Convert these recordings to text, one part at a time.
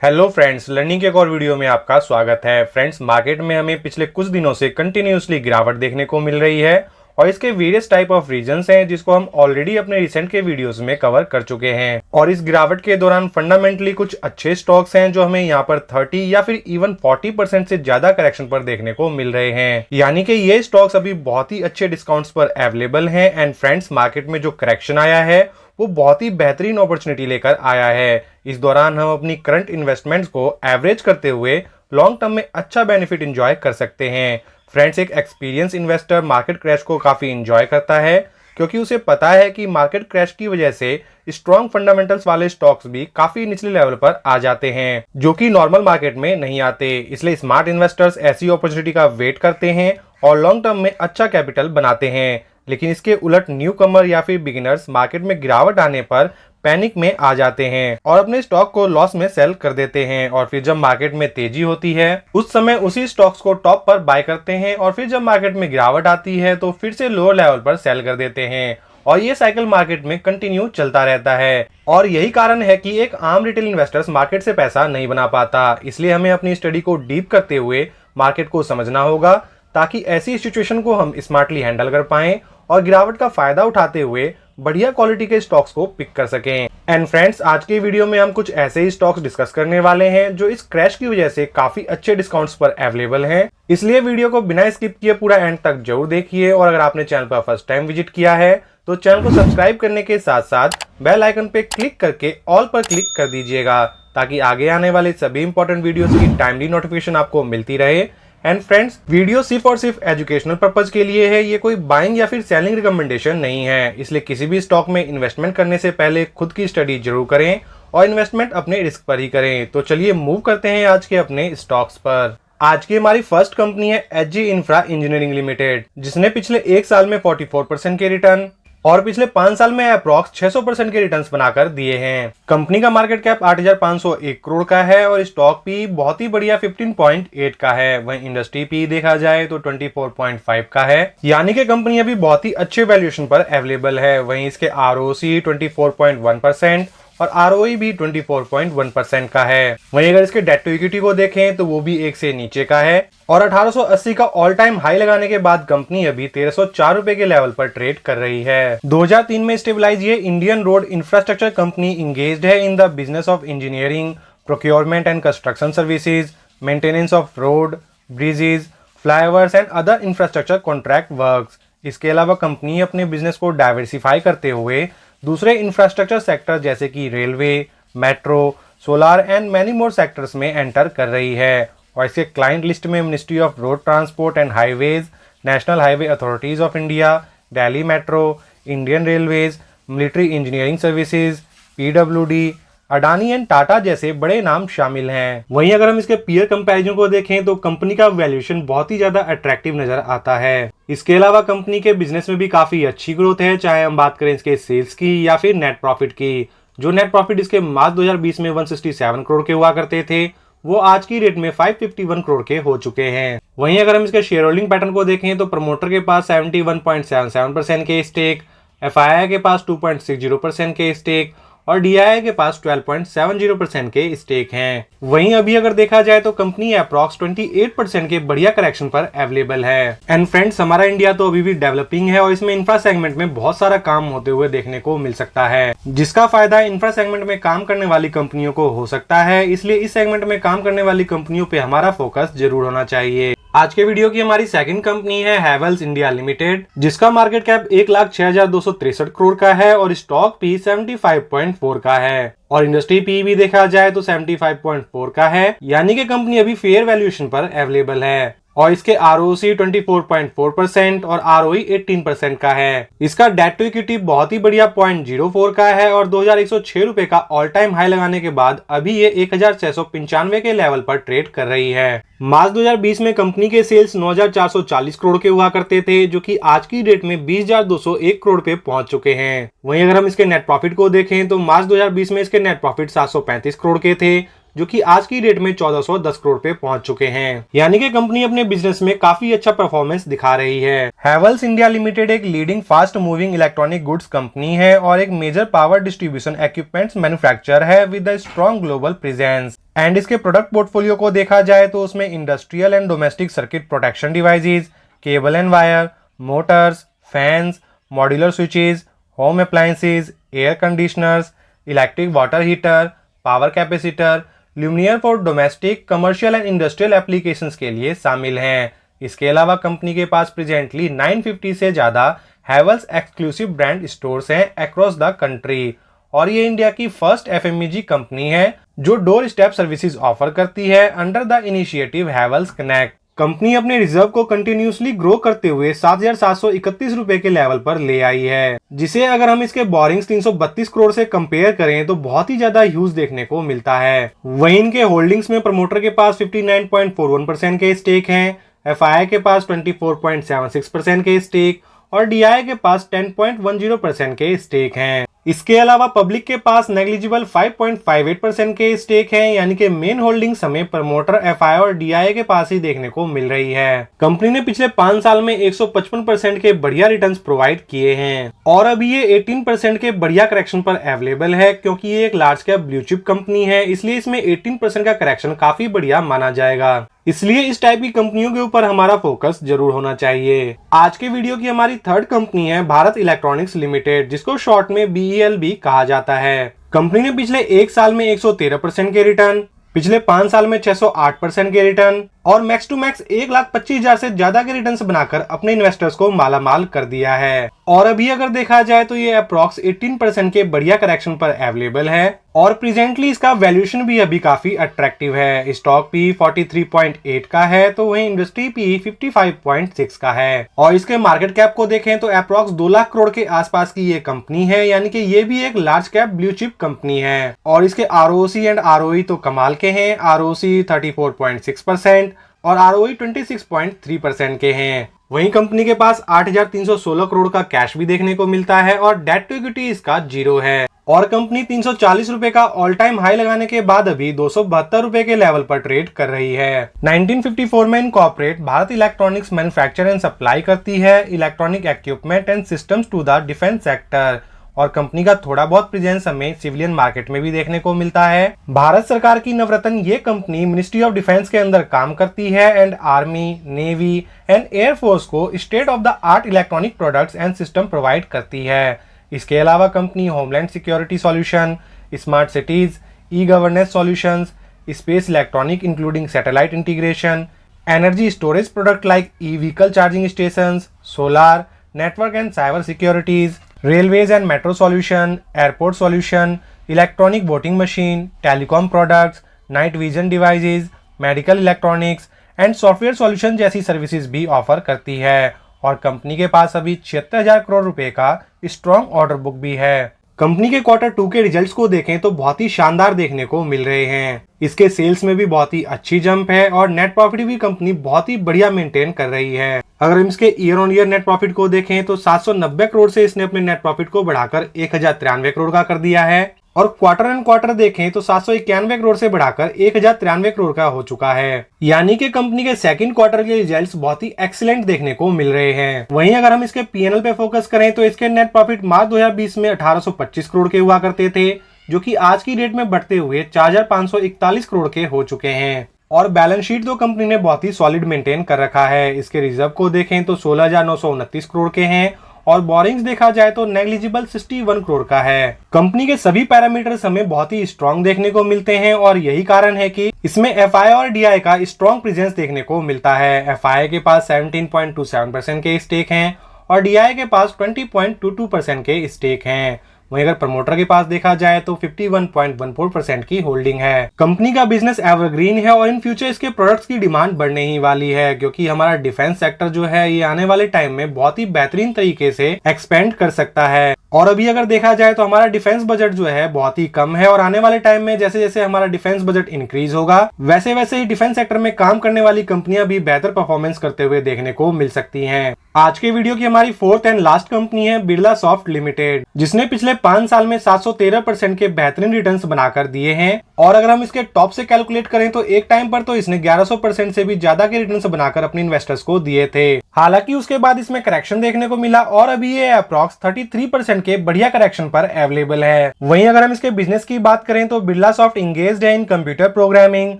Hello friends, learning के एक और वीडियो में आपका स्वागत है। फ्रेंड्स, मार्केट में हमें पिछले कुछ दिनों से कंटिन्यूअसली गिरावट देखने को मिल रही है और इसके वेरियस टाइप ऑफ रीजंस हैं जिसको हम ऑलरेडी अपने रिसेंट के वीडियोस में कवर कर चुके हैं। और इस गिरावट के दौरान फंडामेंटली कुछ अच्छे स्टॉक्स हैं जो हमें यहाँ पर 30 या फिर इवन 40% से ज्यादा करेक्शन पर देखने को मिल रहे हैं। यानी कि ये स्टॉक्स अभी बहुत ही अच्छे डिस्काउंट्स पर अवेलेबल हैं। एंड फ्रेंड्स, मार्केट में जो करेक्शन आया है वो बहुत ही बेहतरीन अपॉर्चुनिटी लेकर आया है। इस दौरान हम अपनी करंट इन्वेस्टमेंट्स को एवरेज करते हुए लॉन्ग टर्म में अच्छा बेनिफिट एंजॉय कर सकते हैं। फ्रेंड्स, एक एक्सपीरियंस इन्वेस्टर मार्केट क्रैश को काफी एंजॉय करता है क्योंकि उसे पता है कि मार्केट क्रैश की वजह से स्ट्रॉन्ग फंडामेंटल्स वाले स्टॉक्स भी काफी निचले लेवल पर आ जाते हैं जो कि नॉर्मल मार्केट में नहीं आते। इसलिए स्मार्ट इन्वेस्टर्स ऐसी अपॉर्चुनिटी का वेट करते हैं और लॉन्ग टर्म में अच्छा कैपिटल बनाते हैं। लेकिन इसके उलट न्यू कमर या फिर बिगिनर्स मार्केट में गिरावट आने पर पैनिक में आ जाते हैं और अपने स्टॉक को लॉस में सेल कर देते हैं। और फिर जब मार्केट में तेजी होती है उस समय उसी स्टॉक्स को टॉप पर बाय करते हैं और फिर जब मार्केट में गिरावट आती है तो फिर से लोअर लेवल पर सेल कर देते हैं। और ये साइकिल मार्केट में कंटिन्यू चलता रहता है और यही कारण है कि एक आम रिटेल इन्वेस्टर्स मार्केट से पैसा नहीं बना पाता। इसलिए हमें अपनी स्टडी को डीप करते हुए मार्केट को समझना होगा ताकि ऐसी सिचुएशन को हम स्मार्टली हैंडल कर पाएं और गिरावट का फायदा उठाते हुए बढ़िया क्वालिटी के स्टॉक्स को पिक कर सकें। एंड फ्रेंड्स, आज के वीडियो में हम कुछ ऐसे ही स्टॉक्स डिस्कस करने वाले हैं जो इस क्रैश की वजह से काफी अच्छे डिस्काउंट्स पर अवेलेबल हैं। इसलिए वीडियो को बिना स्किप किए पूरा एंड तक जरूर देखिए और अगर आपने चैनल पर फर्स्ट टाइम विजिट किया है तो चैनल को सब्सक्राइब करने के साथ साथ बेल आइकन पे क्लिक करके ऑल पर क्लिक कर दीजिएगा ताकि आगे आने वाले सभी इंपॉर्टेंट वीडियोस की टाइमली नोटिफिकेशन आपको मिलती रहे। एंड फ्रेंड्स, वीडियो सिर्फ और सिर्फ एजुकेशनल पर्पज के लिए है, ये कोई बाइंग या फिर सेलिंग रिकमेंडेशन नहीं है। इसलिए किसी भी स्टॉक में इन्वेस्टमेंट करने से पहले खुद की स्टडी जरूर करें और इन्वेस्टमेंट अपने रिस्क पर ही करें। तो चलिए मूव करते हैं आज के अपने स्टॉक्स पर। आज की हमारी फर्स्ट कंपनी है एचजी इंफ्रा इंजीनियरिंग लिमिटेड, जिसने पिछले एक साल में 44% के रिटर्न और पिछले 5 साल में अप्रॉक्स 600% के रिटर्न्स बनाकर दिए हैं। कंपनी का मार्केट कैप 8,501 करोड़ का है और स्टॉक पी बहुत ही बढ़िया 15.8 का है। वहीं इंडस्ट्री पी देखा जाए तो 24.5 का है, यानी कि कंपनी अभी बहुत ही अच्छे वैल्यूएशन पर अवेलेबल है। वहीं इसके आरओसी 24.1% और आरओई भी 24.1% का है। वहीं अगर इसके डेट टू इक्विटी को देखें तो वो भी 1 से नीचे का है और 1880 का ऑल टाइम हाई लगाने के बाद कंपनी अभी 1304 रुपए के लेवल पर ट्रेड कर रही है। 2003 में स्टेबलाइज ये Indian road infrastructure company engaged है in the business of engineering, procurement and construction services, maintenance of road, bridges, flyovers and other infrastructure contract works. इसके अलावा कंपनी अपने बिजनेस को डाइवर्सिफाई करते हुए दूसरे इंफ्रास्ट्रक्चर सेक्टर जैसे कि railway, metro, solar and many more sectors में एंटर कर रही है। और इसके क्लाइंट लिस्ट में ministry of road transport and highways, national highway authorities of India, Delhi metro, Indian railways, military engineering services, PWD, Adani and Tata जैसे बड़े नाम शामिल हैं। वहीं अगर हम इसके पीयर कंपैरिजन को देखें तो कंपनी का वैल्यूएशन बहुत ही ज्यादा अट्रैक्टिव नजर आता है। इसके अलावा कंपनी के बिजनेस में भी काफी अच्छी ग्रोथ है, चाहे हम बात करें इसके सेल्स की या फिर नेट प्रॉफिट की। जो नेट प्रॉफिट इसके मार्च 2020 में 167 करोड़ के हुआ करते थे वो आज की डेट में 551 करोड़ के हो चुके हैं। वहीं अगर हम इसके शेयर होल्डिंग पैटर्न को देखें तो प्रमोटर के पास 71.77% के स्टेक, एफआईआई के पास 2.60% के स्टेक और डीआईआई के पास 12.70% के स्टेक हैं। वहीं अभी अगर देखा जाए तो कंपनी अप्रॉक्स 28% के बढ़िया करेक्शन पर अवेलेबल है। एंड फ्रेंड्स, हमारा इंडिया तो अभी भी डेवलपिंग है और इसमें इंफ्रा सेगमेंट में बहुत सारा काम होते हुए देखने को मिल सकता है, जिसका फायदा इंफ्रा सेगमेंट में काम करने वाली कंपनियों को हो सकता है। इसलिए इस सेगमेंट में काम करने वाली कंपनियों पे हमारा फोकस जरूर होना चाहिए। आज के वीडियो की हमारी सेकंड कंपनी है हैवेल्स इंडिया लिमिटेड, जिसका मार्केट कैप 1,06,263 करोड़ का है और स्टॉक पी 75.4 का है और इंडस्ट्री पी भी देखा जाए तो 75.4 का है, यानी कि कंपनी अभी फेयर वैल्यूएशन पर अवेलेबल है। और इसके आरओसी 24.4% और आरओई 18% का है। इसका डेट टू इक्विटी बहुत ही बढ़िया 0.04 का है और 2106 रुपए का ऑल टाइम हाई लगाने के बाद अभी ये 1695 के लेवल पर ट्रेड कर रही है। मार्च 2020 में कंपनी के सेल्स 9,440 करोड़ के हुआ करते थे, जो कि आज की डेट में 20,201 करोड़ पे पहुंच चुके हैं। वहीं अगर हम इसके नेट प्रॉफिट को देखें तो मार्च 2020 में इसके नेट प्रॉफिट 735 करोड़ के थे, जो कि आज की डेट में 1410 करोड़ पे पहुंच चुके हैं। यानी कि कंपनी अपने बिजनेस में काफी अच्छा परफॉर्मेंस दिखा रही है। हैवेल्स इंडिया लिमिटेड एक leading fast moving electronic goods company है और एक major power distribution equipments manufacturer है with a strong global presence. And इसके प्रोडक्ट पोर्टफोलियो को देखा जाए तो उसमें industrial and domestic circuit protection devices, cable and wire, motors, fans, modular switches, home appliances, air conditioners, electric water heater, power capacitor, luminaire for domestic, commercial and industrial applications के लिए शामिल हैं। इसके अलावा कंपनी के पास प्रेजेंटली 950 से ज़्यादा Havells exclusive brand stores हैं अक्रॉस द कंट्री, और ये इंडिया की फर्स्ट एफएमईजी कंपनी है जो डोर स्टेप सर्विसेज ऑफर करती है under the initiative Havells connect. Company अपने रिजर्व को कंटिन्यूसली ग्रो करते हुए 7,731 रुपए के लेवल पर ले आई है, जिसे अगर हम इसके बोरिंग्स 332 करोड़ से कंपेयर करें तो बहुत ही ज्यादा ह्यूज देखने को मिलता है। वहीं इनके होल्डिंग्स में प्रमोटर के पास 59.41% के स्टेक हैं, एफआईआई के पास 24.76% के स्टेक और डीआई के पास 10.10% के स्टेक हैं। इसके अलावा पब्लिक के पास नेग्लिजिबल 5.58% के स्टेक हैं, यानी कि मेन होल्डिंग समेत प्रमोटर, एफआईआई और डीआई के पास ही देखने को मिल रही है। कंपनी ने पिछले 5 साल में 155% के बढ़िया रिटर्न्स प्रोवाइड किए हैं और अभी ये 18% के बढ़िया करेक्शन पर अवेलेबल है। क्योंकि ये एक large cap blue chip company है, इसलिए इसमें 18% का करेक्शन काफी बढ़िया माना जाएगा। इसलिए इस टाइप की कंपनियों के ऊपर हमारा फोकस जरूर होना चाहिए। आज के वीडियो की हमारी थर्ड कंपनी है भारत इलेक्ट्रॉनिक्स लिमिटेड, जिसको शॉर्ट में BEL कहा जाता है। कंपनी ने पिछले 1 साल में 113% के रिटर्न, पिछले 5 साल में 608% के रिटर्न और मैक्स टू मैक्स 1,25,000 से ज्यादा के रिटर्न्स बनाकर अपने इन्वेस्टर्स को मालामाल कर दिया है। और अभी अगर देखा जाए तो ये अप्रॉक्स 18% के बढ़िया करेक्शन पर अवेलेबल है और प्रेजेंटली इसका वैल्यूएशन भी अभी काफी अट्रैक्टिव है। स्टॉक पी 43.8 का है तो वहीं इंडस्ट्री पी 55.6 का है और इसके मार्केट कैप को देखें तो अप्रॉक्स 2 लाख करोड़ के आसपास की ये कंपनी है, यानी कि ये भी एक large cap blue chip company है। और इसके ROC एंड ROE तो कमाल के हैं, ROC 34.6% और ROE 26.3% के हैं। वहीं कंपनी के पास 8,316 करोड़ का कैश भी देखने को मिलता है और डेट टू इक्विटी इसका 0 है और कंपनी 340 रुपए का ऑल टाइम हाई लगाने के बाद अभी 272 रुपए के लेवल पर ट्रेड कर रही है। 1954 में incorporate Bharat electronics manufacture and supply करती है electronic equipment and systems to the defence sector और कंपनी का थोड़ा बहुत प्रेजेंस हमें सिविलियन मार्केट में भी देखने को मिलता है। भारत सरकार की नवरत्न ये कंपनी मिनिस्ट्री ऑफ डिफेंस के अंदर काम करती है and army, navy and air force को state of the art electronic products and system provide करती है। इसके अलावा company homeland security solution, smart cities, e governance solutions, space electronic including satellite integration, energy storage product like e vehicle charging stations, solar, network and cyber securities, railways and metro solution, airport solution, electronic voting machine, telecom products, night vision devices, medical electronics and software solution जैसी services भी offer करती है और company के पास अभी 76,000 करोड़ रुपए का strong order book भी है। कंपनी के Q2 के रिजल्ट्स को देखें तो बहुत ही शानदार देखने को मिल रहे हैं। इसके सेल्स में भी बहुत ही अच्छी जंप है और नेट प्रॉफिट भी कंपनी बहुत ही बढ़िया मेंटेन कर रही है। अगर हम इसके year on year net profit को देखें तो 790 करोड़ से इसने अपने नेट प्रॉफिट को बढ़ाकर 1,093 करोड़ का कर दिया है और क्वार्टर एंड क्वार्टर देखें तो 791 करोड़ से बढ़ाकर 1,093 करोड़ का हो चुका है, यानी कि कंपनी के सेकंड क्वार्टर के रिजल्ट्स बहुत ही एक्सीलेंट देखने को मिल रहे हैं। वहीं अगर हम इसके P&L पे फोकस करें तो इसके नेट प्रॉफिट मार्च 2020 में 1825 करोड़ के हुआ करते थे, जो कि आज की डेट में बढ़ते हुए 4,541 करोड़ के हो चुके हैं और बैलेंस शीट तो कंपनी ने बहुत ही सॉलिड मेंटेन कर रखा है। इसके रिजर्व को देखें तो 16,929 करोड़ के हैं और बोरिंग्स देखा जाए तो नेग्लिजिबल 61 करोड़ का है। कंपनी के सभी पैरामीटर्स हमें बहुत ही स्ट्रॉन्ग देखने को मिलते हैं और यही कारण है कि इसमें एफआईआई और डीआई का स्ट्रॉन्ग प्रेजेंस देखने को मिलता है। एफआईआई के पास 17.27% के स्टेक हैं और डीआई के पास 20.22% के स्टेक हैं। वहीं अगर प्रमोटर के पास देखा जाए तो 51.14% की होल्डिंग है। कंपनी का बिजनेस एवरग्रीन है और इन फ्यूचर इसके प्रोडक्ट्स की डिमांड बढ़ने ही वाली है, क्योंकि हमारा डिफेंस सेक्टर जो है ये आने वाले टाइम में बहुत ही बेहतरीन तरीके से एक्सपेंड कर सकता है। और अभी अगर देखा जाए तो हमारा डिफेंस बजट जो है बहुत ही कम है और आने वाले टाइम में जैसे जैसे हमारा डिफेंस बजट इंक्रीज होगा वैसे वैसे ही डिफेंस सेक्टर में काम करने वाली कंपनियां भी बेहतर परफॉर्मेंस करते हुए देखने को मिल सकती हैं। आज के वीडियो की हमारी फोर्थ एंड लास्ट कंपनी है बिरला सॉफ्ट लिमिटेड, जिसने पिछले 5 साल में 713% के बेहतरीन रिटर्न्स बनाकर दिए हैं और अगर हम इसके टॉप से कैलकुलेट करें तो एक टाइम पर तो इसने 1100% से भी ज्यादा के रिटर्न्स बनाकर अपने इन्वेस्टर्स को दिए थे। हालांकि उसके बाद इसमें करेक्शन देखने को मिला और अभी ये अप्रॉक्स 33% के बढ़िया करेक्शन पर अवेलेबल है। वहीं अगर हम इसके बिजनेस की बात करें तो बिरला सॉफ्ट इंगेज्ड है इन computer programming,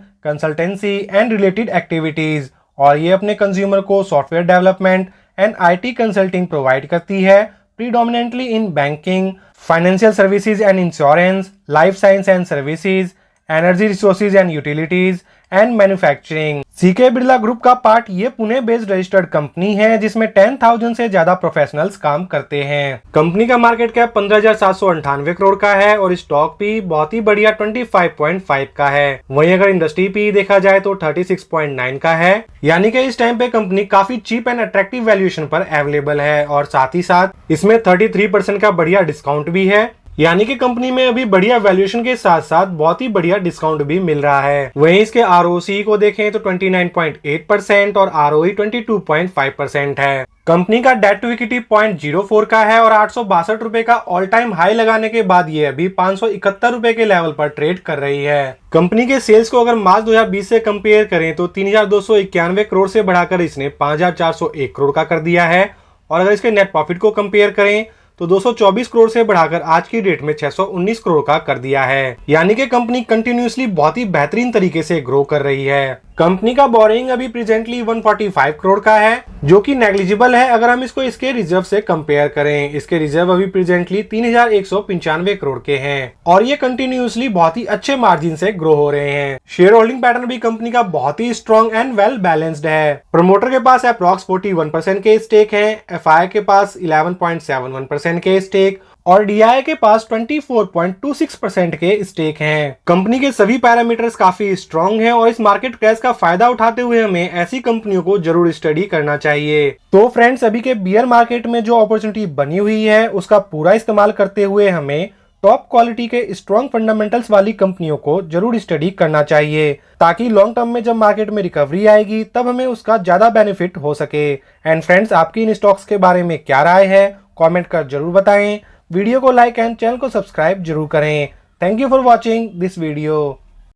consultancy and related activities, और ये अपने कंज्यूमर को software development and IT consulting provide करती है, predominantly in banking, financial services and insurance, life science and services, energy resources and utilities and manufacturing। CK Birla group का part ये Pune based registered company है जिसमें 10,000 से ज्यादा प्रोफेशनल्स काम करते हैं। कंपनी का मार्केट कैप 15,798 करोड़ का है और स्टॉक पी बहुत ही बढ़िया 25.5 का है। वहीं अगर इंडस्ट्री पी देखा जाए तो 36.9 का है, यानी कि इस टाइम पे कंपनी काफी चीप एंड अट्रैक्टिव वैल्यूएशन पर अवेलेबल है और साथ ही साथ इसमें 33% का बढ़िया डिस्काउंट भी है, यानी कि कंपनी में अभी बढ़िया वैल्यूएशन के साथ साथ बहुत ही बढ़िया डिस्काउंट भी मिल रहा है। वहीं इसके ROC को देखें तो 29.8% और ROE 22.5% है। कंपनी का डेट टू इक्विटी 0.04 का है और 862 रुपए का ऑल टाइम हाई लगाने के बाद ये अभी 571 रुपए के लेवल पर ट्रेड कर रही है। कंपनी के सेल्स को अगर मार्च 2020 से कंपेयर करें तो 3,291 करोड़ से बढ़ाकर इसने 5,401 करोड़ का कर दिया है, और अगर इसके नेट प्रॉफिट को कंपेयर करें तो 224 करोड़ से बढ़ाकर आज की डेट में 619 करोड़ का कर दिया है, यानी कि कंपनी कंटिन्यूअसली बहुत ही बेहतरीन तरीके से ग्रो कर रही है। कंपनी का बोरिंग अभी प्रेजेंटली 145 करोड़ का है, जो कि नेग्लिजिबल है अगर हम इसको इसके रिजर्व से कंपेयर करें। इसके रिजर्व अभी प्रेजेंटली 3,195 करोड़ के हैं और ये कंटिन्यूअसली बहुत ही अच्छे मार्जिन से ग्रो हो रहे हैं। शेयर होल्डिंग पैटर्न भी कंपनी का बहुत ही स्ट्रॉन्ग एंड वेल बैलेंस्ड है। प्रमोटर के पास अप्रॉक्स 41% के स्टेक है, FI के पास 11.71% के स्टेक और DI के पास 24.26% के स्टेक हैं। कंपनी के सभी पैरामीटर्स काफी स्ट्रॉन्ग हैं और इस मार्केट क्रैश का फायदा उठाते हुए हमें ऐसी कंपनियों को जरूर स्टडी करना चाहिए। तो फ्रेंड्स, अभी के बियर मार्केट में जो अपॉर्चुनिटी बनी हुई है उसका पूरा इस्तेमाल करते हुए हमें टॉप क्वालिटी के स्ट्रॉन्ग फंडामेंटल्स वाली कंपनियों को जरूर स्टडी करना चाहिए, ताकि लॉन्ग टर्म में जब मार्केट में रिकवरी आएगी तब हमें उसका ज्यादा बेनिफिट हो सके। एंड फ्रेंड्स, आपकी इन स्टॉक्स के बारे में क्या राय है कमेंट कर जरूर बताएं। वीडियो को लाइक एंड चैनल को सब्सक्राइब जरूर करें। Thank you for watching this video.